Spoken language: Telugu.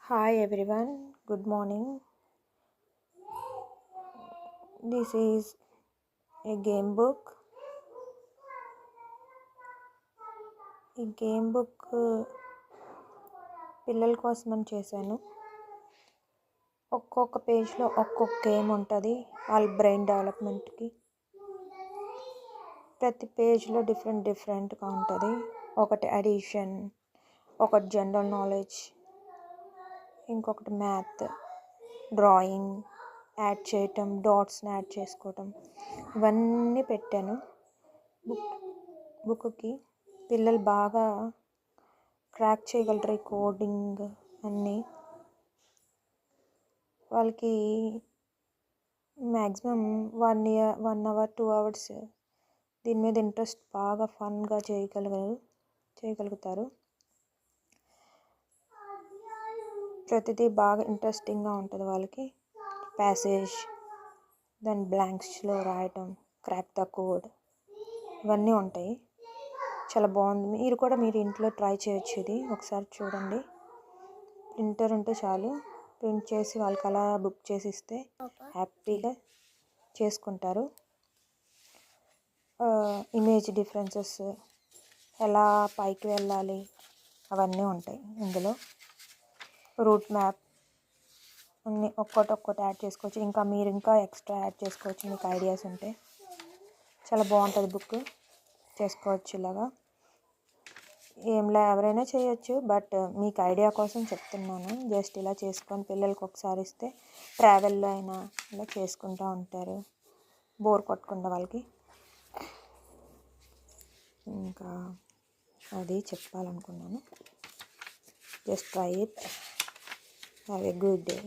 Hi everyone, good morning. This is a game book. ఈ గేమ్ బుక్ పిల్లల కోసమని చేశాను. ఒక్కొక్క పేజ్లో ఒక్కొక్క గేమ్ ఉంటుంది వాళ్ళ బ్రెయిన్ డెవలప్మెంట్కి. ప్రతి పేజ్లో డిఫరెంట్గా ఉంటుంది. ఒకటి అడిషన్, ఒకటి జనరల్ నాలెడ్జ్, ఇంకొకటి మ్యాథ్, డ్రాయింగ్, యాడ్ చేయటం, డాట్స్ని యాడ్ చేసుకోవటం, ఇవన్నీ పెట్టాను బుక్కి. పిల్లలు బాగా క్రాక్ చేయగలరు ఈ కోడింగ్ అన్నీ. వాళ్ళకి మ్యాక్సిమం 1 hour 2 hours దీని మీద ఇంట్రెస్ట్ బాగా ఫన్గా చేయగలుగుతారు. ప్రతిదీ బాగా ఇంట్రెస్టింగ్గా ఉంటుంది వాళ్ళకి. ప్యాసేజ్, దాని బ్లాంక్స్లో రాయటం, క్రాక్ ద కోడ్, ఇవన్నీ ఉంటాయి. చాలా బాగుంది. మీరు ఇంట్లో ట్రై చేయొచ్చు. ఇది ఒకసారి చూడండి. ప్రింటర్ ఉంటే చాలు, ప్రింట్ చేసి వాళ్ళకి అలా బుక్ చేసి ఇస్తే హ్యాపీగా చేసుకుంటారు. ఇమేజ్ డిఫరెన్సెస్, ఎలా పైకి వెళ్ళాలి, అవన్నీ ఉంటాయి ఇందులో. రూట్ మ్యాప్ అన్నీ ఒక్కొక్కటి యాడ్ చేసుకోవచ్చు. మీరు ఇంకా ఎక్స్ట్రా యాడ్ చేసుకోవచ్చు మీకు ఐడియాస్ ఉంటే. చాలా బాగుంటుంది బుక్, చేసుకోవచ్చు ఇలాగా. ఎవరైనా చేయొచ్చు, బట్ మీకు ఐడియా కోసం చెప్తున్నాను. జస్ట్ ఇలా చేసుకొని పిల్లలకి ఒకసారి ఇస్తే ట్రావెల్లో అయినా ఇలా చేసుకుంటూ ఉంటారు, బోర్ కొట్టకుండా వాళ్ళకి. ఇంకా అది చెప్పాలనుకున్నాను. Just try it. Have a good day.